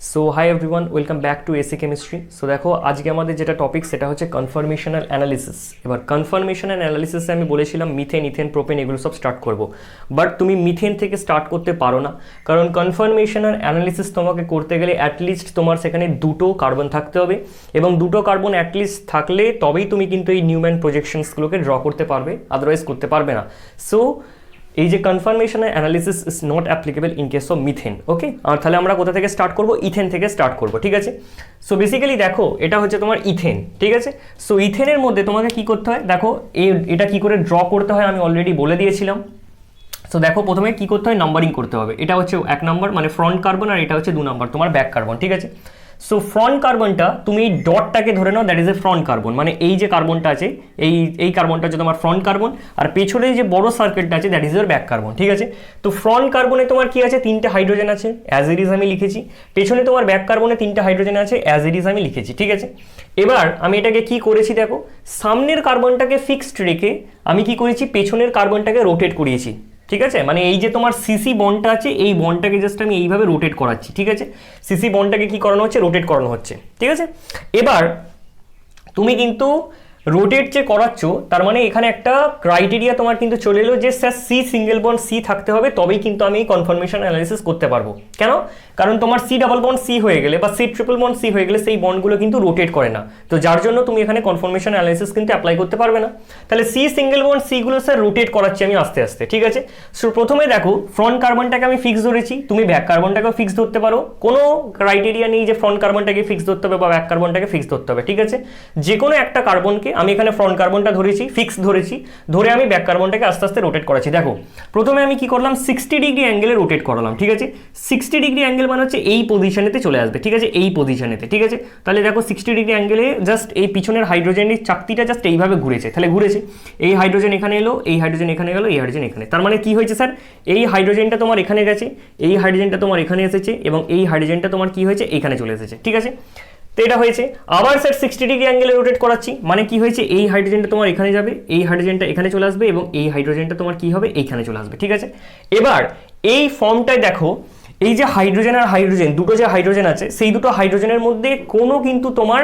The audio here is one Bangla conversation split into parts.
So hi everyone, welcome back to AC chemistry. So দেখো, আজকে আমাদের যেটা টপিক সেটা হচ্ছে কনফার্মেশনাল অ্যানালিসিস। এবার কনফার্মেশনাল অ্যানালিসিসে আমি বলেছিলাম মিথেন, ইথেন, প্রোপেন এগুলো সব স্টার্ট করব, বাট তুমি মিথেন থেকে স্টার্ট করতে পারো না, কারণ কনফার্মেশনাল অ্যানালিসিস তোমাকে করতে গেলে অ্যাটলিস্ট তোমার সেখানে দুটো কার্বন থাকতে হবে, এবং দুটো কার্বন অ্যাটলিস্ট থাকলে তবেই তুমি কিন্তু এই নিউম্যান প্রজেকশনসগুলোকে ড্র করতে পারবে, আদারওয়াইজ করতে পারবে না। সো এই যে confirmational analysis is not applicable in case of methane. Okay, আর তাহলে আমরা কোথা থেকে স্টার্ট করব? ইথেন থেকে স্টার্ট করব, ঠিক আছে? সো বেসিক্যালি দেখো, এটা হচ্ছে তোমার ইথেন, ঠিক আছে? সো ইথেনের মধ্যে তোমাকে কি করতে হয় দেখো, এটা কি করে ড্র করতে হয় আমি অলরেডি বলে দিয়েছিলাম। সো দেখো, প্রথমে কি করতে হয়, নাম্বারিং করতে হবে। এটা হচ্ছে 1 নম্বর মানে ফ্রন্ট কার্বন, আর এটা হচ্ছে 2 নম্বর তোমার ব্যাক কার্বন, ঠিক আছে? সো ফ্রন্ট কার্বনটা তুমি ডটটাকে ধরে নাও, that is a front carbon, মানে এই যে কার্বনটা আছে এই কার্বনটা হচ্ছে তোমার ফ্রন্ট কার্বন, আর পেছনে যে বড় সার্কেলটা আছে দ্যাট ইজ এর ব্যাক কার্বন, ঠিক আছে? তো ফ্রন্ট কার্বনে তোমার কি আছে, 3টে হাইড্রোজেন আছে, অ্যাজ ইট ইজ আমি লিখেছি। পেছনে তোমার ব্যাক কার্বনে 3টে হাইড্রোজেন আছে, অ্যাজ ইট ইজ আমি লিখেছি, ঠিক আছে? এবার আমি এটাকে কি করেছি দেখো, সামনের কার্বনটাকে ফিক্সড রেখে আমি কি করেছি, পেছনের কার্বনটাকে রোটেট করিয়েছি, ঠিক আছে? মানে এই যে তোমার সিসি বন্ডটা আছে, এই বন্ডটাকে জাস্ট আমি এইভাবে রোটেট করাচ্ছি, ঠিক আছে? সিসি বন্ডটাকে কি করানো হচ্ছে, রোটেট করানো হচ্ছে, ঠিক আছে? এবার তুমি কিন্তু রোটেট যে করাচ্ছ, তার মানে এখানে একটা ক্রাইটেরিয়া তোমার কিন্তু চলে এলো যে sir C single bond C থাকতে হবে, তবেই কিন্তু আমি কনফার্মেশন অ্যানালিসিস করতে পারবো। কেন? কারণ তোমার সি ডাবল বন্ড সি হয়ে গেলে বা সি ট্রিপল বন্ড সি হয়ে গেলে সেই বন্ডগুলো কিন্তু রোটেট করে না, তো যার জন্য তুমি এখানে কনফার্মেশন অ্যানালিসিস কিন্তু অ্যাপ্লাই করতে পারবে না। তাহলে সি সিঙ্গেল বন্ড সিগুলো স্যার রোটেট করাচ্ছি আমি আস্তে আস্তে, ঠিক আছে? সো প্রথমে দেখো, ফ্রন্ট কার্বনটাকে আমি ফিক্স ধরেছি, তুমি ব্যাক কার্বনটাকেও ফিক্স ধরতে পারো, কোনো ক্রাইটেরিয়া নেই যে ফ্রন্ট কার্বনটাকে ফিক্স ধরতে হবে বা ব্যাক কার্বনটাকে ফিক্স ধরতে হবে, ঠিক আছে? যে কোনো একটা কার্বনকে আমি এখানে ফ্রন্ট কার্বনটা ধরেছি, ফিক্স ধরেছি, ধরে আমি ব্যাক কার্বনটাকে আস্তে আস্তে রোটেট করাচ্ছি। দেখো, প্রথমে আমি কি করলাম, 60 ডিগ্রি অ্যাঙ্গেলে রোটেট করালাম, ঠিক আছে? 60 ডিগ্রি অ্যাঙ্গেল মানে হচ্ছে এই পজিশনেতে চলে আসবে, ঠিক আছে? এই পজিশনেতে, ঠিক আছে? তাহলে দেখো 60 ডিগ্রি অ্যাঙ্গেলে জাস্ট এই পিছনের হাইড্রোজেনের চাকতিটা জাস্ট এইভাবে ঘুরেছে, তাহলে ঘুরেছে, এই হাইড্রোজেন এখানে এলো, এই হাইড্রোজেন এখানে গেল, এই হাইড্রোজেন এখানে, তার মানে কি হয়েছে স্যার, এই হাইড্রোজেনটা তোমার এখানে গেছে, এই হাইড্রোজেনটা তোমার এখানে এসেছে, এবং এই হাইড্রোজেনটা তোমার কি হয়েছে, এখানে চলে এসেছে, ঠিক আছে? তো এটা হয়েছে। আবার স্যার 60 ডিগ্রি অ্যাঙ্গেলে রোটেট করাচ্ছি, মানে কি হয়েছে, এই হাইড্রোজেনটা তোমার এখানে যাবে, এই হাইড্রোজেনটা এখানে চলে আসবে, এবং এই হাইড্রোজেনটা তোমার কি হবে, এইখানে চলে আসবে, ঠিক আছে? এবার এই ফর্মটায় দেখো, এই যে হাইড্রোজেন আর হাইড্রোজেন দুটো যে হাইড্রোজেন আছে, সেই দুটো হাইড্রোজেনের মধ্যে কোনো কিন্তু তোমার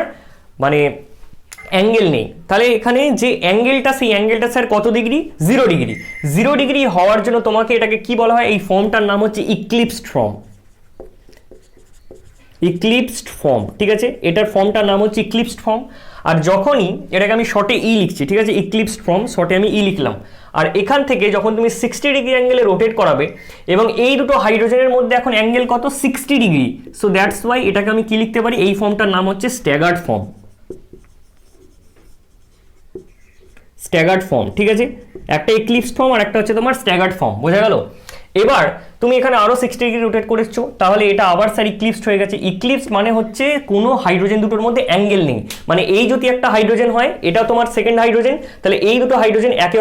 মানে অ্যাঙ্গেল নেই। তাহলে এখানে যে অ্যাঙ্গেলটা, সেই অ্যাঙ্গেলটা স্যার কত ডিগ্রি, 0 ডিগ্রি। 0 ডিগ্রি হওয়ার জন্য তোমাকে এটাকে কি বলা হয়, এই ফর্মটার নাম হচ্ছে ইক্লিপসড ফর্ম, ইক্লিপসড ফর্ম, ঠিক আছে? এটার ফর্মটার নাম হচ্ছে ইক্লিপসড ফর্ম। আর যখনই এটাকে আমি শর্টে ই লিখছি, ঠিক আছে? ইক্লিপসড ফর্ম শর্টে আমি ই লিখলাম, আর এখান থেকে যখন তুমি 60 ডিগ্রি অ্যাঙ্গেলে রোটেট করাবে, এবং এই দুটো হাইড্রোজেনের মধ্যে এখন অ্যাঙ্গেল কত, 60 ডিগ্রি। সো দ্যাটস ওয়াই এটাকে আমি কি লিখতে পারি, এই ফর্মটার নাম হচ্ছে স্ট্যাগার্ড ফর্ম, স্ট্যাগার্ড ফর্ম, ঠিক আছে? একটা ইক্লিপসড ফর্ম আর একটা হচ্ছে তোমার স্ট্যাগার্ড ফর্ম, বোঝা গেল? এবার তুমি এখানে আরো 60 ডিগ্রি রোটেট করেছো, তাহলে এটা আবার স্যার ইক্লিপসড হয়ে গেছে। ইক্লিপসড মানে হচ্ছে কোনো হাইড্রোজেন দুটোর মধ্যে অ্যাঙ্গেল নেই, মানে এই যদি একটা হাইড্রোজেন হয়, এটা তোমার সেকেন্ড হাইড্রোজেন, তাহলে এই দুটো হাইড্রোজেন একে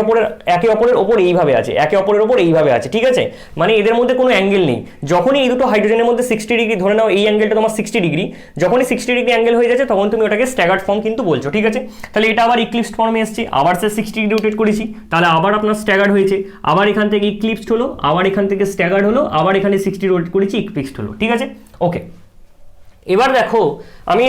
অপরের ওপর এইভাবে আছে, একে অপরের ওপর এইভাবে আছে, ঠিক আছে? মানে এদের মধ্যে কোনো অ্যাঙ্গেল নেই। যখনই এই দুটো হাইড্রোজেনের মধ্যে 60 ডিগ্রি, ধরে নাও এই অ্যাঙ্গেলটা তোমার 60 ডিগ্রি, যখনই 60 ডিগ্রি অ্যাঙ্গেল হয়ে যাচ্ছে, তখন তুমি ওটাকে স্ট্যাগার্ড ফর্ম কিন্তু বলছো, ঠিক আছে? তাহলে এটা আবার ইক্লিপসড ফর্মে এসেছে, আবার স্যার 60 ডিগ্রি রোটেট করেছি, তাহলে আবার আপনার স্ট্যাগার্ড হয়েছে, আবার এখান থেকে ইক্লিপসড হলো, আবার এখান থেকে স্ট্যাগার্ড হলো, আবার এখানে 60 রোটেট করেছি, ইক্লিপসড হলো, ঠিক আছে? ওকে, এবার দেখো, আমি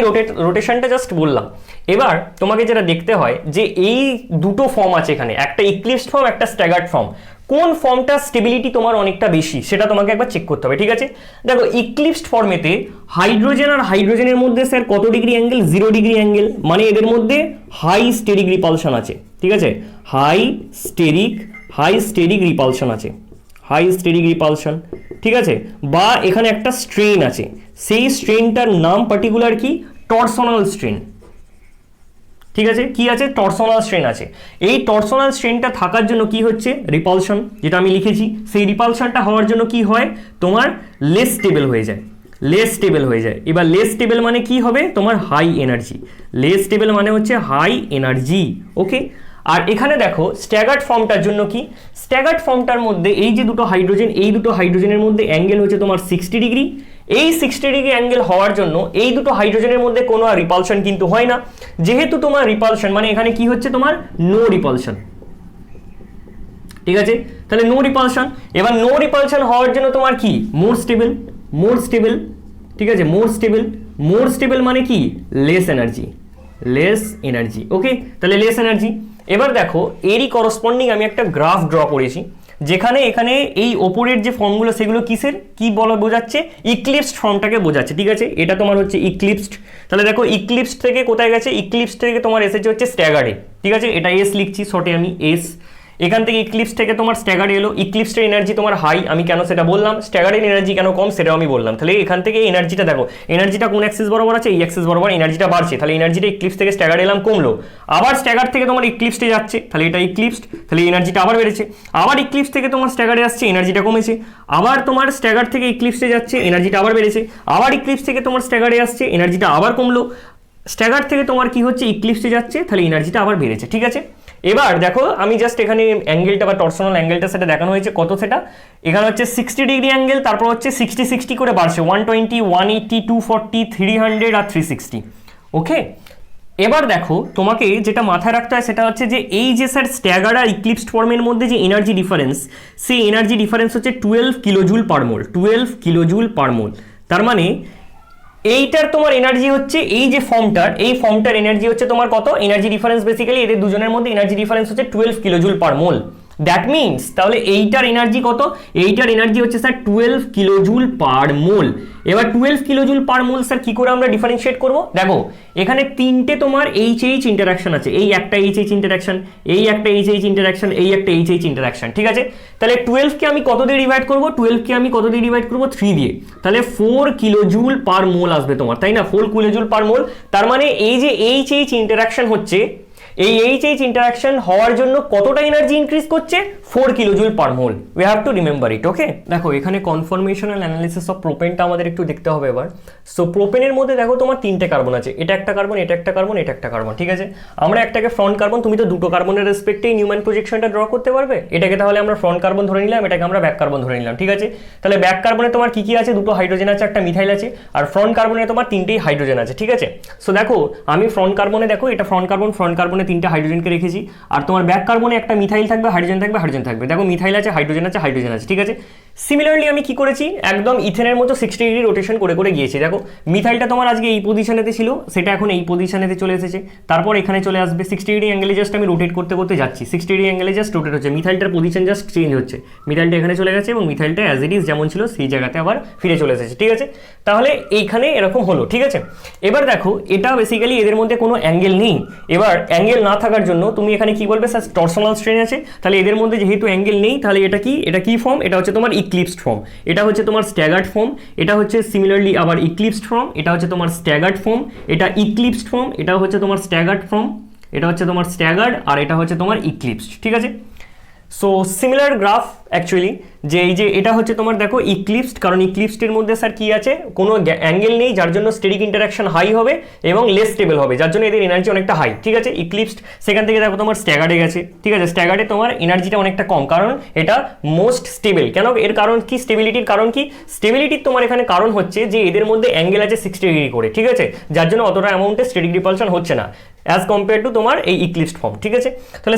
রোটেশনটা জাস্ট বললাম। এবার তোমাকে যেটা দেখতে হয় যে এই দুটো ফর্ম আছে এখানে, একটা ইক্লিপসড ফর্ম, একটা স্ট্যাগার্ড ফর্ম, কোন ফর্মটা স্টেবিলিটি তোমার অনেকটা বেশি সেটা তোমাকে একবার চেক করতে হবে, ঠিক আছে? দেখো, ইক্লিপসড ফর্মেতে হাইড্রোজেন আর হাইড্রোজেনের মধ্যে স্যার কত ডিগ্রি অ্যাঙ্গেল, 0 ডিগ্রি অ্যাঙ্গেল, মানে এদের মধ্যে হাই স্টেরিক রিপালশন আছে, ঠিক আছে? হাই স্টেরিক রিপালশন আছে, হাই স্টেরিক রিপালশন, ঠিক আছে? বা এখানে একটা স্ট্রেন আছে, সেই স্ট্রেনটার নাম পার্টিকুলার কি, টরসনাল স্ট্রেন, ঠিক আছে? কি আছে, টরসনাল স্ট্রেন আছে। এই টরসনাল স্ট্রেনটা থাকার জন্য কি হচ্ছে, রিপালশন, যেটা আমি লিখেছি, সেই রিপালশনটা হওয়ার জন্য কি হয়, তোমার লেস স্টেবল হয়ে যায়, লেস স্টেবল হয়ে যায়। এবার লেস স্টেবল মানে কি হবে, তোমার হাই এনার্জি, লেস স্টেবল মানে হচ্ছে হাই এনার্জি, ওকে? আর এখানে দেখো স্ট্যাগার্ড ফর্মটার জন্য কি, স্ট্যাগার্ড ফর্মটার মধ্যে এই যে দুটো হাইড্রোজেন, এই দুটো হাইড্রোজেনের মধ্যে অ্যাঙ্গেল হচ্ছে তোমার 60 ডিগ্রি। এই 60 ডিগ্রি অ্যাঙ্গেল হওয়ার জন্য এই দুটো হাইড্রোজেনের মধ্যে কোনো রিপালশন কিন্তু হয় না, যেহেতু তোমার রিপালশন মানে এখানে কি হচ্ছে, তোমার নো রিপালশন, ঠিক আছে? তাহলে নো রিপালশন। এবার নো রিপালশন হওয়ার জন্য তোমার কি, মোর স্টেবল, ঠিক আছে, মোর স্টেবল মানে কি, লেস এনার্জি, ওকে, তাহলে লেস এনার্জি। এবার দেখো এরই করসপন্ডিং আমি একটা গ্রাফ ড্র করেছি, যেখানে এখানে এই ওপরের যে ফর্মগুলো সেগুলো কিসের কি বলা বোঝাচ্ছে, ইক্লিপসড ফর্মটাকে বোঝাচ্ছে, ঠিক আছে, এটা তোমার হচ্ছে ইক্লিপসড। তাহলে দেখো ইক্লিপসড থেকে কোথায় গেছে, ইক্লিপসড থেকে তোমার এসেছে হচ্ছে স্ট্যাগার্ডে, ঠিক আছে, এটা এস লিখছি শর্টে আমি এস। এখান থেকে ইক্লিপস থেকে তোমার স্ট্যাগার্ড এলো, ইক্লিপসের এনার্জি তোমার হাই, আমি কেন সেটা বললাম, স্ট্যাগার্ডের এনার্জি কেন কম সেটাও আমি বললাম। তাহলে এখান থেকে এনার্জিটা দেখো, এনার্জিটা কোন অ্যাক্সিস বরাবর আছে, এই অ্যাক্সিস বরাবর এনার্জিটা বাড়ছে, তাহলে এনার্জিটা ইক্লিপস থেকে স্ট্যাগার্ড এলাম কমলো, আবার স্ট্যাগার্ড থেকে তোমার ইক্লিপসে যাচ্ছে, তাহলে এটা ইক্লিপসড, তাহলে এনার্জিটা আবার বেড়েছে, আবার ইক্লিপস থেকে তোমার স্ট্যাগার্ডে আসছে, এনার্জিটা কমেছে, আবার তোমার স্ট্যাগার্ড থেকে ইক্লিপসে যাচ্ছে, এনার্জিটা আবার বেড়েছে, আবার ইক্লিপস থেকে তোমার স্ট্যাগার্ডে আসছে, এনার্জিটা আবার কমলো, স্ট্যাগার্ড থেকে তোমার কি হচ্ছে, ইক্লিপসে যাচ্ছে, তাহলে এনার্জিটা আবার বেড়েছে, ঠিক আছে। এবার দেখো আমি জাস্ট এখানে অ্যাঙ্গেলটা বা টর্সনাল অ্যাঙ্গেলটা সেটা দেখানো হয়েছে, কত সেটা, এখানে হচ্ছে 60 ডিগ্রি অ্যাঙ্গেল, তারপর হচ্ছে 60 করে বাড়ছে, 120, 180, 240, 300 আর 360, ওকে। এবার দেখো তোমাকে যেটা মাথায় রাখতে হয় সেটা হচ্ছে যে এই যে স্যার স্ট্যাগার্ড আর ইক্লিপসড ফর্মের মধ্যে যে এনার্জি ডিফারেন্স, সেই এনার্জি ডিফারেন্স হচ্ছে 12 কিলোজুল পার মোল, 12 কিলোজুল পার মোল। তার মানে এইটার তোমার এনার্জি হচ্ছে এই যে ফর্মটার, এই ফর্মটার এনার্জি হচ্ছে তোমার কত, এনার্জি ডিফারেন্স বেসিক্যালি এদের দুজনের মধ্যে এনার্জি ডিফারেন্স হচ্ছে 12 kilojoule per mole. That means তাহলে এইটার এনার্জি কত, এইটার এনার্জি হচ্ছে স্যার 12 কিলোজুল পার মোল। এবার 12 কিলোজুল পার মোল স্যার কি করে আমরা ডিফারেন্সিয়েট করব, দেখো এখানে তিনটে তোমার এইচ ইন্টারাকশন আছে, এই একটা এইচ ইন্টারাকশন, এই একটা এইচ ইন্টারাকশন, এই একটা এইচ ইন্টারাকশন, ঠিক আছে। তাহলে 12 কে আমি কত দিয়ে ডিভাইড করব, 12 কে আমি কত দিয়ে ডিভাইড করব, 3 দিয়ে, তাহলে 4 কিলোজুল পার মোল আসবে তোমার, তাই না, 4 কিলোজুল পার মোল। তার মানে এই যে এইচ ইন্টারাকশন হচ্ছে, এই এইচ ইন্টারাকশন হওয়ার জন্য কতটা এনার্জি ইনক্রিজ করছে, 4 kilojoule per mole, we have to remember it, okay. দেখো এখানে কনফরমেশনাল অ্যানালিসিস অফ প্রোপেনটা আমাদের একটু দেখতে হবে এবার। সো প্রোপেনের মধ্যে দেখো তোমার তিনটে কার্বন আছে, এটা একটা কার্বন, এটা একটা কার্বন, এটা একটা কার্বন, ঠিক আছে। আমরা একটাকে ফ্রন্ট কার্বন, তুমি তো দুটো কার্বনের রেসপেক্টেই নিউম্যান প্রজেকশনটা ড্র করতে পারবে, এটাকে তাহলে আমরা ফ্রন্ট কার্বন ধরে নিলাম, এটাকে আমরা ব্যাক কার্বন ধরে নিলাম, ঠিক আছে। তাহলে ব্যাক কার্বনে তোমার কি কি আছে, দুটো হাইড্রোজেন আছে, একটা মিথাইল আছে, আর ফ্রন্ট কার্বনে তোমার তিনটেই হাইড্রোজেন আছে, ঠিক আছে। সো দেখো আমি ফ্রন্ট কার্বনে, দেখো এটা ফ্রন্ট কার্বনে তিনটে হাইড্রোজেনকে রেখেছি, আর তোমার ব্যাক কার্বনে একটা মিথাইল থাকবে, হাইড্রোজেন থাকবে, হাইড্রোজেন থাকবে, দেখো মিথাইল আছে, হাইড্রোজেন আছে, হাইড্রোজেন আছে, ঠিক আছে। সিমিলারলি আমি কি করেছি, একদম ইথেনের মতো 60 ডিগ্রি রোটেশন করে করে গিয়েছি, দেখো মিথাইলটা তোমার আজকে এই পজিশনেতে ছিল, সেটা এখন এই পজিশনেতে চলে এসেছে, তারপর এখানে চলে আসবে, 60 ডিগ্রি অ্যাঙ্গেলে জাস্ট আমি রোটেট করতে করতে যাচ্ছি, 60 ডিগ্রি অ্যাঙ্গেলে জাস্ট রোটেট হচ্ছে, মিথাইলটার পজিশন জাস্ট চেঞ্জ হচ্ছে, মিথাইলটা এখানে চলে গেছে এবং মিথাইলটা অ্যাজ ইট ইজ যেমন ছিল সেই জায়গাতে আবার ফিরে চলে এসেছে, ঠিক আছে। তাহলে এইখানে এরকম হলো, ঠিক আছে। এবার দেখো এটা বেসিক্যালি এদের মধ্যে কোনো অ্যাঙ্গেল নেই, এবার অ্যাঙ্গেল না থাকার জন্য তুমি এখানে কি বলবে, স্যার টর্সনাল স্ট্রেন আছে, তাহলে এদের মধ্যে যেহেতু অ্যাঙ্গেল নেই, তাহলে এটা কি ফর্ম, এটা হচ্ছে তোমার ইক্লিপসড ফর্ম, এটা হচ্ছে তোমার স্ট্যাগার্ড ফর্ম, এটা হচ্ছে সিমিলারলি আবার ইক্লিপসড ফর্ম, এটা হচ্ছে তোমার স্ট্যাগার্ড ফর্ম, এটা ইক্লিপসড ফর্ম, এটা হচ্ছে তোমার স্ট্যাগার্ড ফর্ম, এটা হচ্ছে তোমার স্ট্যাগার্ড, আর এটা হচ্ছে তোমার ইক্লিপসড, ঠিক আছে। সো সিমিলার গ্রাফ অ্যাকচুয়ালি, যে এই যে এটা হচ্ছে তোমার দেখো ইক্লিপসড, কারণ ইক্লিপসডের মধ্যে স্যার কি আছে, কোনো অ্যাঙ্গেল নেই, যার জন্য স্টেরিক ইন্টারাকশন হাই হবে এবং লেস স্টেবল হবে, যার জন্য এদের এনার্জি অনেকটা হাই, ঠিক আছে, ইক্লিপসড। সেখান থেকে দেখো তোমার স্ট্যাগার্ডে গেছে, ঠিক আছে, স্ট্যাগার্ডে তোমার এনার্জিটা অনেকটা কম, কারণ এটা মোস্ট স্টেবল। কেন, এর কারণ কি, স্টেবিলিটির কারণ কি, স্টেবিলিটির তোমার এখানে কারণ হচ্ছে যে এদের মধ্যে অ্যাঙ্গেল আছে 60 ডিগ্রি করে, ঠিক আছে, যার জন্য অতটা অ্যামাউন্টে স্টেরিক রিপালশন হচ্ছে না অ্যাজ কম্পেয়ার টু তোমার এই ইক্লিপসড ফর্ম, ঠিক আছে। তাহলে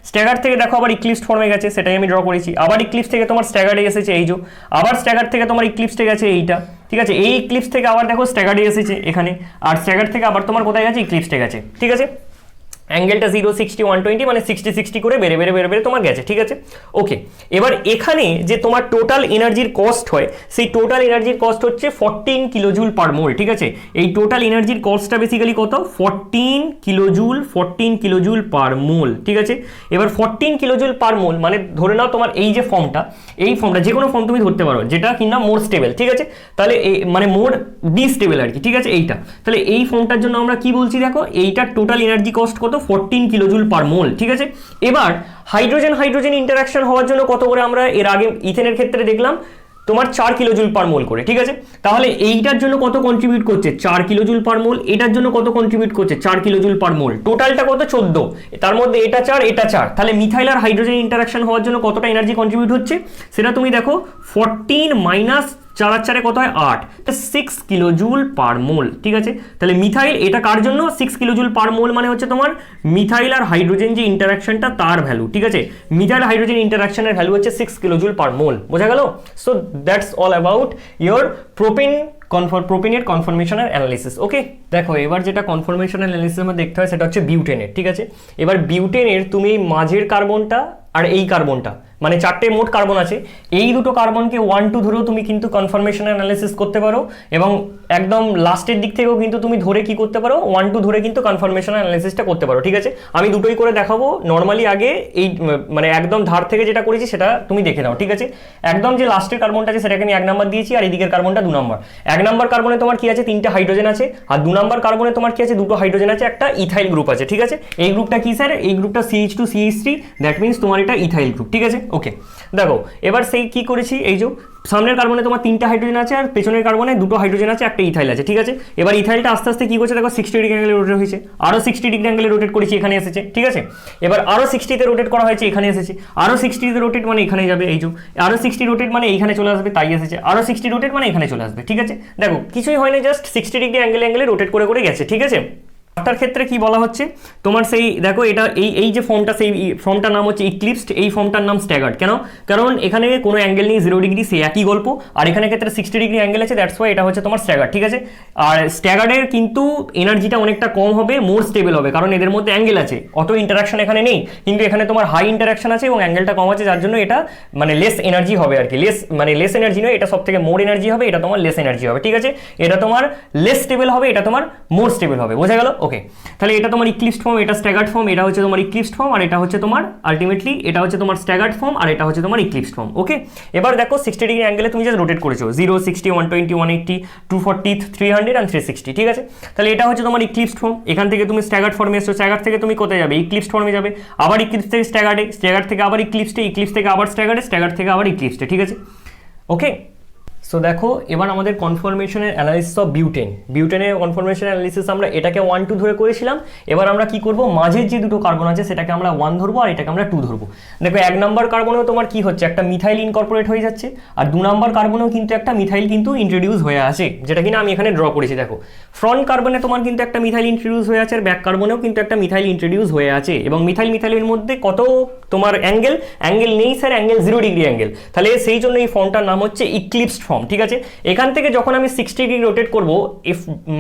স্ট্যাগার্ড থেকে দেখো আবার ইক্লিপসড ফর্মে গেছে, সেটাই আমি ড্র করেছি, আবার ইক্লিপস থেকে তোমার স্ট্যাগার্ডে এসেছে এই যে, আবার স্ট্যাগার্ড থেকে তোমার ইক্লিপসে গেছে এইটা, ঠিক আছে, এই ইক্লিপস থেকে আবার দেখো স্ট্যাগার্ডে এসেছে এখানে, আর স্ট্যাগার্ড থেকে আবার তোমার কোথায় গেছে, ইক্লিপসে গেছে, ঠিক আছে। অ্যাঙ্গেলটা 0, 60, 120 মানে 60 করে বেড়ে বেড়ে বেড়ে বেড়ে তোমার গেছে, ঠিক আছে, ওকে। এবার এখানে যে তোমার টোটাল এনার্জির কস্ট হয়, সেই টোটাল এনার্জির কস্ট হচ্ছে 14 কিলোজুল পার মোল, ঠিক আছে। এই টোটাল এনার্জির কস্টটা বেসিক্যালি কত, 14 কিলোজুল পার মোল, ঠিক আছে। এবার 14 কিলোজুল পার মোল মানে ধরে নাও তোমার এই যে ফর্মটা, এই ফর্মটা যে কোনো ফর্ম তুমি ধরতে পারো যেটা কিনা মোর স্টেবল, ঠিক আছে, তাহলে এই মানে মোর ডিস্টেবল আর কি, ঠিক আছে, এইটা। তাহলে এই ফর্মটার জন্য আমরা কি বলছি, দেখো এইটার টোটাল এনার্জি কস্ট কত, 14 কিলোজুল পার মোল, ঠিক আছে। এবার হাইড্রোজেন ইন্টারাকশন হওয়ার জন্য কত করে আমরা এর আগে ইথেনের ক্ষেত্রে দেখলাম তোমার 4 কিলোজুল পার মোল করে, ঠিক আছে। তাহলে এইটার জন্য কত কন্ট্রিবিউট করছে, 4 কিলোজুল পার মোল, এটার জন্য কত কন্ট্রিবিউট করছে, 4 কিলোজুল পার মোল, টোটালটা কত 14, তার মধ্যে এটা 4 এটা 4, তাহলে মিথাইল আর হাইড্রোজেন ইন্টারাকশন হওয়ার জন্য কতটা এনার্জি কন্ট্রিবিউট হচ্ছে সেটা তুমি দেখো, 14 মাইনাস 4 আর 4 কত হয় 8, তা 6 কিলোজুল পার মোল, ঠিক আছে। তাহলে মিথাইল এটা কার জন্য 6 কিলোজুল পার মোল মানে হচ্ছে তোমার মিথাইল আর হাইড্রোজেন যে ইন্টারাকশনটা তার ভ্যালু, ঠিক আছে, মিথাইল হাইড্রোজেন ইন্টারাকশনের ভ্যালু হচ্ছে 6 কিলোজুল পার মোল, বোঝা গেল। So that's all about your propane প্রোপেনের কনফরমেশনাল অ্যানালিসিস। ওকে, দেখো এবার যেটা কনফরমেশনাল অ্যানালিসিস আমার দেখতে হয় সেটা হচ্ছে বিউটেনের, ঠিক আছে। এবার বিউটেনের তুমি এই মাঝের কার্বনটা আর এই কার্বনটা, মানে চারটে মোট কার্বন আছে, এই দুটো কার্বনকে 1 2 ধরেও তুমি কিন্তু কনফরমেশন অ্যানালিসিস করতে পারো, এবং একদম লাস্টের দিক থেকেও কিন্তু তুমি ধরে কি করতে পারো, 1 2 ধরে কিন্তু কনফরমেশন অ্যানালিসিসটা করতে পারো, ঠিক আছে। আমি দুটোই করে দেখাবো। নর্মালি আগে এই মানে একদম ধার থেকে যেটা করেছি সেটা তুমি দেখে নাও, ঠিক আছে। একদম যে লাস্টের কার্বনটা আছে সেটাকে আমি 1 নাম্বার দিয়েছি, আর এদিকের কার্বনটা 2 নাম্বার। 1 নাম্বার কার্বনে তোমার কি আছে, 3টে হাইড্রোজেন আছে, আর 2 নাম্বার কার্বনে তোমার কি আছে, 2টো হাইড্রোজেন আছে, একটা ইথাইল গ্রুপ আছে, ঠিক আছে। এই গ্রুপটা কি স্যার, এই গ্রুপটা CH2CH3, দ্যাট মিনস তোমার এটা ইথাইল গ্রুপ, ঠিক আছে। ওকে, দেখো এবার সেই কি করেছি, এই যে সামনের কার্বনে তোমার 3টে হাইড্রোজেন আছে, আর পেছনের কার্বনে 2টো হাইড্রোজেন আছে, একটা ইথাইল আছে, ঠিক আছে। এবার ইথাইলটা আস্তে আস্তে কি করছে দেখো, 60 ডিগ্রি অ্যাঙ্গেলে রোটেট হয়েছে, আরও 60 ডিগ্রি অ্যাঙ্গেলে রোটেট করেছি, এখানে এসেছে, ঠিক আছে। এবার আরও 60তে রোটেট করা হয়েছে, এখানে এসেছে, আরও 60তে রোটেট মানে এখানে যাবে, এই যে আরও 60 রোটেট মানে এইখানে চলে আসবে, তাই এসেছে, আরও 60 রোটেট মানে এখানে চলে আসবে, ঠিক আছে। দেখো কিছুই হয়নি, জাস্ট 60 ডিগ্রি অ্যাঙ্গেলে রোটেট করে করে গেছে, ঠিক আছে। তার ক্ষেত্রে কি বলা হচ্ছে তোমার, সেই দেখো এটা এই যে ফর্মটা, সেই ফর্মটার নাম হচ্ছে ইক্লিপসড, এই ফর্মটার নাম স্ট্যাগার্ড। কেন, কারণ এখানে কোনো অ্যাঙ্গেল নেই, 0 ডিগ্রি, সেই একই গল্প, আর এখানে ক্ষেত্রে 60 ডিগ্রি অ্যাঙ্গেল আছে, দ্যাটস ওয়াই এটা হচ্ছে তোমার স্ট্যাগার্ড, ঠিক আছে। আর স্ট্যাগার্ডের কিন্তু এনার্জিটা অনেকটা কম হবে, মোর স্টেবল হবে, কারণ এদের মধ্যে অ্যাঙ্গেল আছে, অত ইন্টারাকশন এখানে নেই, কিন্তু এখানে তোমার হাই ইন্টারাকশন আছে এবং অ্যাঙ্গেলটা কম আছে, যার জন্য এটা মানে লেস এনার্জি হবে আর কি, লেস এনার্জি নয়, এটা সব থেকে মোর এনার্জি হবে, এটা তোমার লেস এনার্জি হবে, ঠিক আছে। এটা তোমার লেস স্টেবল হবে, এটা তোমার মোর স্টেবল হবে, বোঝা গেল। ওকে, তাহলে এটা তোমার ইক্লিপসড ফর্ম, এটা স্ট্যাগার্ড ফর্ম, এটা হচ্ছে তোমার ইক্লিপসড ফর্ম, আর এটা হচ্ছে তোমার আলটিমেটলি এটা হচ্ছে তোমার স্ট্যাগার্ড ফর্ম, আর এটা হচ্ছে তোমার ইক্লিপসড ফর্ম। ওকে, এবার দেখো 60 ডিগ্রি অ্যাঙ্গেলে তুমি জাস্ট রোটেট করেছো, 0 60 120 180 240 300 and 360, ঠিক আছে। তাহলে এটা হচ্ছে তোমার ইক্লিপসড ফর্ম। এখান থেকে তুমি স্ট্যাগার্ড ফর্মে এসছো, স্ট্যাগার্ড থেকে তুমি কোথায় যাবে, ইক্লিপসড ফর্মে যাবে, আবার ইক্লিপস থেকে স্ট্যাগার্ডে, স্ট্যাগার্ড থেকে আবার ইক্লিপসে, ইক্লিপস থেকে আবার স্ট্যাগার্ডে, স্ট্যাগার্ড থেকে আবার ইক্লিপসে, ঠিক আছে। ওকে, সো দেখো এবার আমাদের কনফরমেশনের অ্যানালিসিস অফ বিউটেনের কনফরমেশন অ্যানালিসিস আমরা এটাকে 1 2 ধরে করেছিলাম। এবার আমরা কি করব, মাঝের যে দুটো কার্বন আছে সেটাকে আমরা 1 ধরবো, আর এটাকে আমরা 2 ধরবো। দেখো 1 নাম্বার কার্বনেও তোমার কি হচ্ছে, একটা মিথাইল ইনকর্পোরেট হয়ে যাচ্ছে, আর 2 নাম্বার কার্বনেও কিন্তু একটা মিথাইল কিন্তু ইন্ট্রোডিউস হয়ে আছে, যেটা কিনা আমি এখানে ড্র করেছি। দেখো ফ্রন্ট কার্বনে তোমার কিন্তু একটা মিথাইল ইন্ট্রোডিউস হয়ে আছে, আর ব্যাক কার্বনেও কিন্তু একটা মিথাইল ইন্ট্রোডিউস হয়ে আছে, এবং মিথাইলের মধ্যে কত তোমার অ্যাঙ্গেল নেই স্যার, অ্যাঙ্গেল 0 ডিগ্রি অ্যাঙ্গেল, তাহলে সেই জন্য এই ফর্মটার নাম হচ্ছে ইক্লিপসড ফর্ম, ঠিক আছে। এখান থেকে যখন আমি 60 ডিগ্রি রোটেট করবো,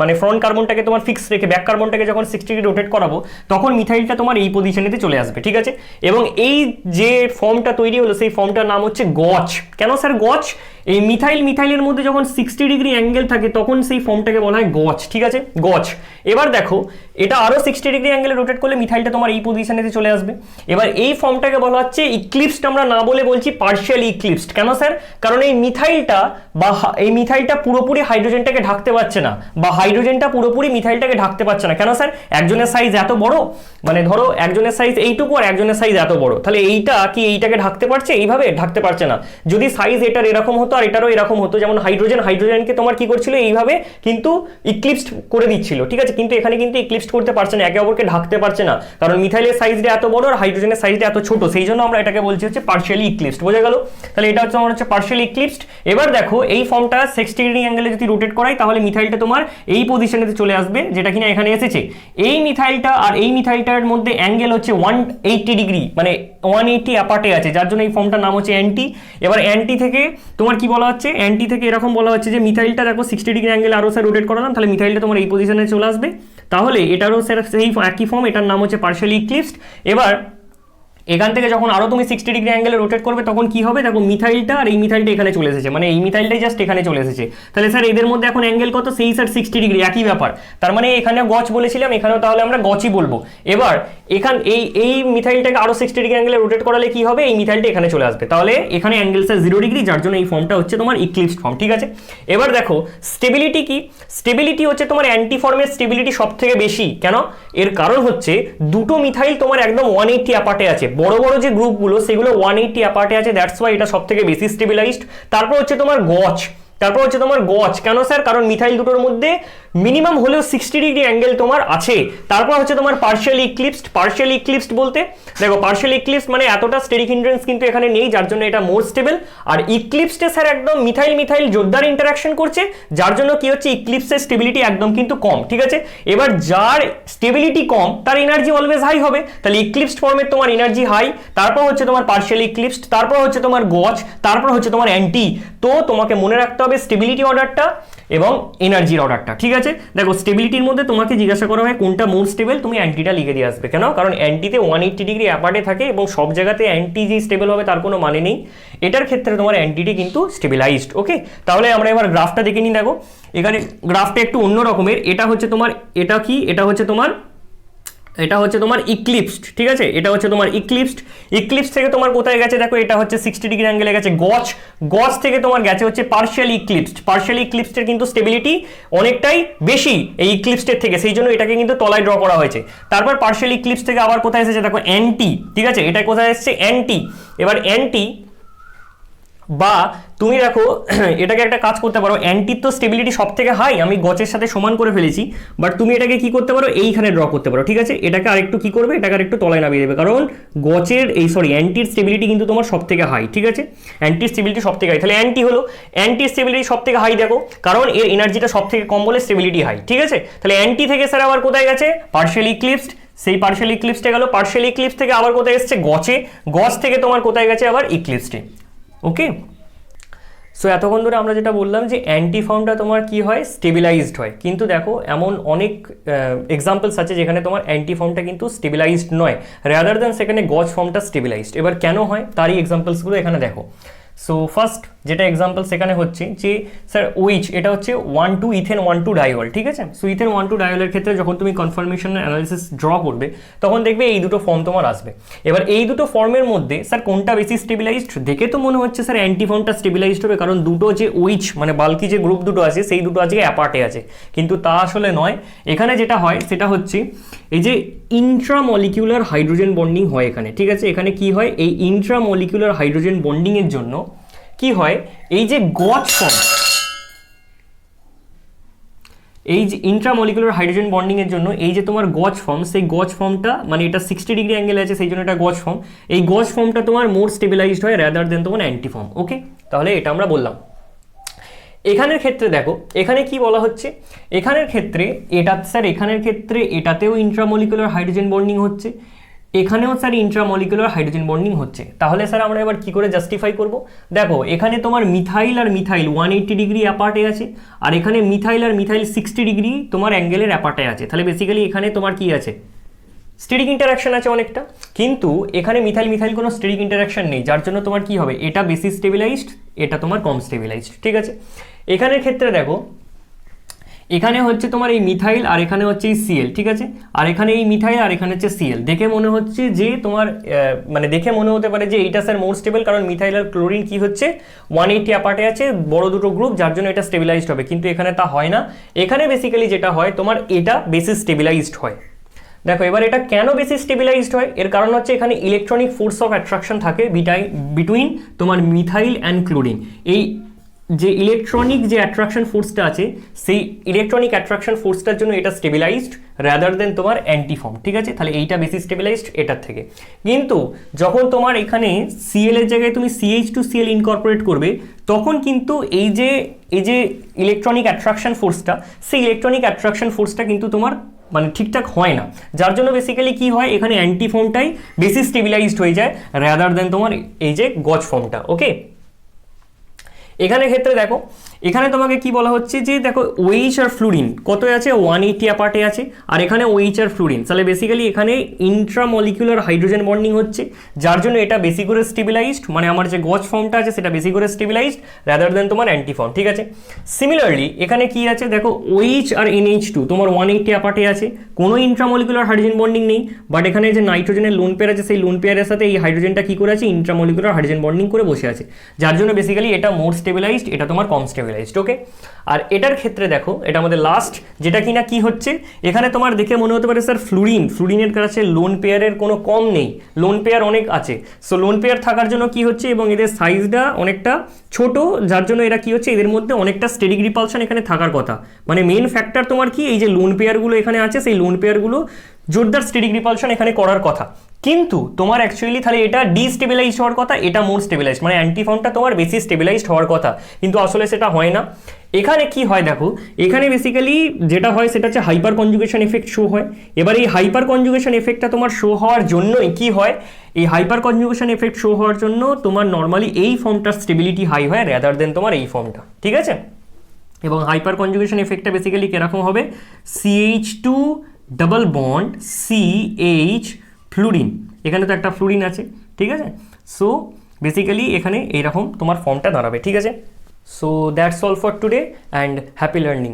মানে ফ্রন্ট কার্বনটাকে তোমার ফিক্স রেখে ব্যাক কার্বনটাকে যখন 60 ডিগ্রি রোটেট করাবো, তখন মিথাইলটা তোমার এই পজিশনেতে চলে আসবে, ঠিক আছে। এবং এই যে ফর্মটা তৈরি হলো সেই ফর্মটার নাম হচ্ছে গচ। কেন স্যার গচ, এই মিথাইলের মধ্যে যখন 60 ডিগ্রি অ্যাঙ্গেল থাকে তখন সেই ফর্মটাকে বলা হয় গচ, ঠিক আছে, গচ। এবার দেখো এটা আরও 60 ডিগ্রি অ্যাঙ্গেলে রোটেট করলে মিথাইলটা তোমার এই পজিশনেতে চলে আসবে। এবার এই ফর্মটাকে বলা হচ্ছে ইক্লিপসড, আমরা না বলে বলছি পার্শিয়ালি ইক্লিপসড। কেন স্যার, কারণ এই মিথাইলটা পুরোপুরি হাইড্রোজেনটাকে ঢাকতে পারছে না, বা হাইড্রোজেনটা পুরোপুরি মিথাইলটাকে ঢাকতে পারছে না। কেন স্যার, একজনের সাইজ এত বড়, মানে ধরো একজনের সাইজ এইটুকু আর একজনের সাইজ এত বড়, তাহলে এইটা কি এইটাকে ঢাকতে পারছে, এইভাবে ঢাকতে পারছে না। যদি সাইজ এটার এরকম হতো আর এটারও এরকম হতো, যেমন হাইড্রোজেনকে তোমার কি করছিল, এইভাবে কিন্তু ইক্লিপসড করে দিচ্ছিল, ঠিক আছে, কিন্তু এখানে কিন্তু ইক্লিপসড করতে পারছে না, একে অপরকে ঢাকতে পারছে না, কারণ মিথাইলের সাইজটা এত বড় আর হাইড্রোজেনের সাইজটা এত ছোট, সেই জন্য আমরা এটাকে বলছি হচ্ছে পার্শিয়ালি ইক্লিপসড, বোঝা গেল। তাহলে এটা হচ্ছে আমার হচ্ছে পার্শিয়ালি ইক্লিপসড। এবার দেখো এই ফর্মটা 60 ডিগ্রি অ্যাঙ্গেলে যদি রোটেট করাই, তাহলে মিথাইলটা তোমার এই পজিশনেতে চলে আসবে, যেটা কিনা এখানে এসেছে। এই মিথাইলটা আর এই মিথাইলটার মধ্যে অ্যাঙ্গেল হচ্ছে 180 ডিগ্রি, মানে 180 অ্যাপার্টে আছে, যার জন্য এই ফর্মটার নাম হচ্ছে অ্যান্টি। এবার অ্যান্টি থেকে তোমার কি বলা হচ্ছে, অ্যান্টি থেকে এরকম বলা হচ্ছে যে মিথাইলটা দেখো 60 ডিগ্রি অ্যাঙ্গেল আরও স্যার রোটেট করালাম, তাহলে মিথাইলটা তোমার এই পজিশনে চলে আসবে, তাহলে এটারও স্যার সেই একই ফর্ম, এটার নাম হচ্ছে পার্শিয়ালি ইক্লিপসড। এবার এখান থেকে যখন আরও তুমি 60 ডিগ্রি অ্যাঙ্গেলে রোটেট করবে তখন কি হবে, দেখো মিথাইলটা আর এই মিথাইলটা এখানে চলে এসেছে, মানে এই মিথাইলটাই জাস্ট এখানে চলে এসেছে, তাহলে স্যার এদের মধ্যে এখন অ্যাঙ্গেল কত, সেই স্যার 60 ডিগ্রি, একই ব্যাপার। তার মানে এখানে গচ বলেছিলাম, এখানেও তাহলে আমরা গচই বলবো। এবার এই মিথাইলটাকে আরও 60 ডিগ্রি অ্যাঙ্গেলে রোটেট করালে কি হবে, এই মিথাইলটা এখানে চলে আসবে, তাহলে এখানে অ্যাঙ্গেল স্যার 0 ডিগ্রি, যার জন্য এই ফর্মটা হচ্ছে তোমার ইক্লিপসড ফর্ম, ঠিক আছে। এবার দেখো স্টেবিলিটি কি, স্টেবিলিটি হচ্ছে তোমার অ্যান্টি ফর্মের স্টেবিলিটি সব থেকে বেশি। কেন, এর কারণ হচ্ছে দুটো মিথাইল তোমার একদম 180 অ্যাপার্টে আছে, বড় বড় যে গ্রুপগুলো সেগুলো 180 অ্যাপার্টে আছে, দ্যাটস ওয়াই এটা সব থেকে বেশি স্টেবিলাইজড। তারপর হচ্ছে তোমার গচ, কেন স্যার, কারণ মিথাইল দুটোর মধ্যে মিনিমাম হলেও 60 ডিগ্রি অ্যাঙ্গেল তোমার আছে। তারপর হচ্ছে তোমার পার্শিয়ালি ইক্লিপসড বলতে দেখো পার্শিয়ালি ইক্লিপসড মানে এতটা স্টেরিক হিন্ড্রেন্স কিন্তু এখানে নেই, যার জন্য এটা মোর স্টেবল। আর ইক্লিপসডে স্যার একদম মিথাইল জোরদার ইন্টারাকশন করছে, যার জন্য কি হচ্ছে ইক্লিপসের স্টেবিলিটি একদম কিন্তু কম, ঠিক আছে। এবার যার স্টেবিলিটি কম তার এনার্জি অলওয়েজ হাই হবে, তাহলে ইক্লিপসড ফর্মের তোমার এনার্জি হাই, তারপর হচ্ছে তোমার পার্শিয়ালি ইক্লিপসড, তারপর হচ্ছে তোমার গচ, তারপর হচ্ছে তোমার অ্যান্টি। তো তোমাকে মনে রাখতে হবে স্টেবিলিটি অর্ডারটা। এবং এনার্জির অর্ডারটা, ঠিক আছে। দেখো স্টেবিলিটির মধ্যে তোমাকে জিজ্ঞাসা করা হয় কোনটা মোর স্টেবল, তুমি অ্যান্টিটা লিখে দিয়ে আসবে। কেন? কারণ অ্যান্টিতে 180 ডিগ্রি অ্যাপার্টে থাকে এবং সব জায়গাতে অ্যান্টি যে স্টেবল হবে তার কোনো মানে নেই। এটার ক্ষেত্রে তোমার অ্যান্টিটি কিন্তু স্টেবিলাইজড। ওকে, তাহলে আমরা এবার গ্রাফটা দেখে নিই। দেখো এখানে গ্রাফটা একটু অন্য রকমের। এটা হচ্ছে তোমার, এটা কি, এটা হচ্ছে তোমার ইক্লিপসড, ঠিক আছে। এটা হচ্ছে তোমার ইক্লিপস থেকে তোমার কোথায় গেছে দেখো, এটা হচ্ছে 60 ডিগ্রি অ্যাঙ্গেলে গেছে গজ থেকে তোমার গেছে হচ্ছে পার্শিয়ালি ইক্লিপসড কিন্তু স্টেবিলিটি অনেকটাই বেশি এই ইক্লিপসডের থেকে, সেই জন্য এটাকে কিন্তু তলায় ড্র করা হয়েছে। তারপর পার্শিয়ালি ইক্লিপস থেকে আবার কোথায় এসেছে দেখো, অ্যান্টি, ঠিক আছে। এটা কোথায় এসেছে, অ্যান্টি। এবার অ্যান্টি বা তুমি দেখো এটাকে একটা কাজ করতে পারো, অ্যান্টির তো স্টেবিলিটি সব থেকে হাই, আমি গচের সাথে সমান করে ফেলেছি, বাট তুমি এটাকে কি করতে পারো, এইখানে ড্র করতে পারো, ঠিক আছে। এটাকে আরেকটু কি করবে, এটাকে আরেকটু তলায় নামিয়ে দেবে, কারণ গচের অ্যান্টির স্টেবিলিটি কিন্তু তোমার সব থেকে হাই, ঠিক আছে। অ্যান্টির স্টেবিলিটি সব থেকে হাই, তাহলে অ্যান্টির স্টেবিলিটি সব থেকে হাই দেখো, কারণ এর এনার্জিটা সব থেকে কম বলে স্টেবিলিটি হাই, ঠিক আছে। তাহলে অ্যান্টি থেকে স্যার আবার কোথায় গেছে, পার্শিয়ালি ইক্লিপসড, সেই পার্শিয়ালি ইক্লিপসডে গেল, পার্শিয়ালি ইক্লিপস থেকে আবার কোথায় এসছে, গজ থেকে তোমার কোথায় গেছে আবার ইক্লিপসডে। ওকে, সো এতক্ষণ ধরে আমরা যেটা বললাম যে অ্যান্টি ফর্মটা তোমার কি হয়, স্টেবিলাইজড হয়, কিন্তু দেখো এমন অনেক এক্সাম্পলস আছে যেখানে তোমার অ্যান্টি ফর্মটা কিন্তু স্টেবিলাইজড নয়, রাদার দ্যান সেখানে গজ ফর্মটা স্টেবিলাইজড। এবার কেন হয় তারই এক্সাম্পলসগুলো এখানে দেখো। সো ফার্স্ট যেটা এক্সাম্পল সেখানে হচ্ছে যে স্যার ওইচ, এটা হচ্ছে 1,2 ইথেন 1,2 ডাইওল, ঠিক আছে। সো ইথেন 1,2 ডাইওলের ক্ষেত্রে যখন তুমি কনফার্মেশন অ্যানালিসিস ড্র করবে তখন দেখবে এই দুটো ফর্ম তোমার আসবে। এবার এই দুটো ফর্মের মধ্যে স্যার কোনটা বেশি স্টেবিলাইজড, দেখে তো মনে হচ্ছে স্যার অ্যান্টি ফর্মটা স্টেবিলাইজড হবে, কারণ দুটো যে ওইচ মানে বাল্কি যে গ্রুপ দুটো আছে সেই দুটো আজকে অ্যাপার্টে আছে, কিন্তু তা আসলে নয়। এখানে যেটা হয় সেটা হচ্ছে এই যে ইন্ট্রামলিকিউলার হাইড্রোজেন বন্ডিং হয় এখানে, ঠিক আছে। এখানে কি হয়, এই ইন্ট্রামলিকিউলার হাইড্রোজেন বন্ডিং এর জন্য কি হয়, এই যে গজ ফর্ম, এই যে ইন্ট্রামলিকুলার হাইড্রোজেন বন্ডিং এর জন্য এই যে তোমার গজ ফর্ম, সেই গজ ফর্মটা মানে এটা 60 ডিগ্রি অ্যাঙ্গেলে আছে সেই জন্য এটা গজ ফর্ম, এই গজ ফর্মটা তোমার মোর স্টেবিলাইজড হয় রাদার দেন তোমার অ্যান্টি ফর্ম। ওকে, তাহলে এটা আমরা বললাম। এখানের ক্ষেত্রে দেখো এখানে কি বলা হচ্ছে, এখানের ক্ষেত্রে এটা স্যার এখানের ক্ষেত্রে এটাতেও ইন্ট্রামলিকুলার হাইড্রোজেন বন্ডিং হচ্ছে, এখানেও স্যার ইন্ট্রামলিকুলার হাইড্রোজেন বন্ডিং হচ্ছে। তাহলে স্যার আমরা এবার কি করে জাস্টিফাই করব, দেখো এখানে তোমার মিথাইল আর মিথাইল 180 ডিগ্রি অ্যাপার্টে আছে, আর এখানে মিথাইল আর মিথাইল 60 ডিগ্রি তোমার অ্যাঙ্গেলের অ্যাপার্টে আছে, তাহলে বেসিক্যালি এখানে তোমার কি আছে, স্টেরিক ইন্টারাকশন আছে অনেকটা, কিন্তু এখানে মিথাইল কোনো স্টেরিক ইন্টারাকশন নেই, যার জন্য তোমার কি হবে, এটা বেশি স্টেবিলাইজড, এটা তোমার কম স্টেবিলাইজড, ঠিক আছে। এখানের ক্ষেত্রে দেখো এখানে হচ্ছে তোমার এই মিথাইল আর এখানে হচ্ছে এই সিএল, ঠিক আছে, আর এখানে এই মিথাইল আর এখানে হচ্ছে সিএল, দেখে মনে হচ্ছে যে তোমার মানে দেখে মনে হতে পারে যে এইটা স্যার মোর স্টেবল, কারণ মিথাইল আর ক্লোরিন কি হচ্ছে 180 অ্যাপার্টে আছে, বড় দুটো গ্রুপ, যার জন্য এটা স্টেবিলাইজড হবে, কিন্তু এখানে তা হয় না। এখানে বেসিক্যালি যেটা হয় তোমার এটা বেশি স্টেবিলাইজড হয়। দেখো এবার এটা কেন বেশি স্টেবিলাইজড হয়, এর কারণ হচ্ছে এখানে ইলেকট্রনিক ফোর্স অফ অ্যাট্রাকশন থাকে বিটুইন তোমার মিথাইল অ্যান্ড ক্লোরিন। এই যে ইলেকট্রনিক যে অ্যাট্রাকশন ফোর্সটা আছে সেই ইলেকট্রনিক অ্যাট্রাকশন ফোর্সটার জন্য এটা স্টেবিলাইজড রাদার দেন তোমার অ্যান্টিফর্ম, ঠিক আছে। তাহলে এইটা বেশি স্টেবিলাইজড এটার থেকে, কিন্তু যখন তোমার এখানে সিএল এর জায়গায় তুমি CH2Cl ইনকর্পোরেট করবে তখন কিন্তু এই যে ইলেকট্রনিক অ্যাট্রাকশন ফোর্সটা, সেই ইলেকট্রনিক অ্যাট্রাকশন ফোর্সটা কিন্তু তোমার মানে ঠিকঠাক হয় না, যার জন্য বেসিক্যালি কি হয়, এখানে অ্যান্টিফর্মটাই বেশি স্টেবিলাইজড হয়ে যায় রাদার দেন তোমার এই যে গজ ফর্মটা। ওকে, এখানে ক্ষেত্রে দেখো এখানে তোমাকে কি বলা হচ্ছে যে দেখো ওইচ আর ফ্লুরিন কত আছে, 180 অ্যাপার্টে আছে, আর এখানে ওইচ আর ফ্লুরিন, তাহলে বেসিক্যালি এখানে ইন্ট্রামলিকুলার হাইড্রোজেন বন্ডিং হচ্ছে, যার জন্য এটা বেশি করে স্টেবিলাইজড, মানে আমার যে গজ ফর্মটা আছে সেটা বেশি করে স্টেবিলাইজড রাদার দেন তোমার অ্যান্টিফর্ম, ঠিক আছে। সিমিলারলি এখানে কি আছে দেখো ওইচ আর NH2 তোমার 180 অ্যাপার্টে আছে, কোনো ইন্ট্রামলিকুলার হাইড্রোজেন বন্ডিং নেই, বাট এখানে যে নাইট্রোজেনের লোন পেয়ার আছে সেই লোন পেয়ারের সাথে এই হাইড্রোজেনটা কি করে আছে, ইন্ট্রামলিকুলার হাইড্রোজেন বন্ডিং করে বসে আছে, যার জন্য বেসিক্যালি এটা মোর স্টেবিলাইজড, এটা তোমার কম স্টেবিলাইজড। ওকে, আর এটার ক্ষেত্রে দেখো এটা আমাদের লাস্ট যেটা কিনা কি হচ্ছে, এখানে তোমার দেখে মনে হতে পারে স্যার ফ্লুরিনের কাছে লোন পেয়ারের কোনো কম নেই, লোন পেয়ার অনেক আছে, সো লোন পেয়ার থাকার জন্য কি হচ্ছে এবং এদের সাইজটা অনেকটা ছোট, যার জন্য এরা কি হচ্ছে এদের মধ্যে অনেকটা স্টেরিক রিপালশন এখানে থাকার কথা, মানে মেন ফ্যাক্টর তোমার কি এই যে লোন পেয়ারগুলো এখানে আছে সেই লোন পেয়ারগুলো জোরদার স্টেরিক রিপালশন এখানে করার কথা, কিন্তু তোমার অ্যাকচুয়ালি তাহলে এটা ডিস্টেবিলাইজড হওয়ার কথা, এটা মোর স্টেবিলাইজড, মানে অ্যান্টিফর্মটা তোমার বেশি স্টেবিলাইজড হওয়ার কথা, কিন্তু আসলে সেটা হয় না। এখানে কি হয় দেখো, এখানে বেসিক্যালি যেটা হয় সেটা হচ্ছে হাইপার কনজুগেশন এফেক্ট শো হয়। এবার এই হাইপার কনজুগেশন এফেক্টটা তোমার শো হওয়ার জন্যই কি হয়, এই হাইপার কনজুগেশন এফেক্ট শো হওয়ার জন্য তোমার নর্মালি এই ফর্মটার স্টেবিলিটি হাই হয় রাদার দেন তোমার এই ফর্মটা, ঠিক আছে। এবং হাইপার কনজুগেশন এফেক্টটা বেসিক্যালি কীরকম হবে, CH2 double bond CH fluorine, এখানে তো একটা ফ্লুরিন আছে, ঠিক আছে। সো বেসিক্যালি এখানে এইরকম তোমার ফর্মটা দাঁড়াবে, ঠিক আছে। So that's all for today and happy learning.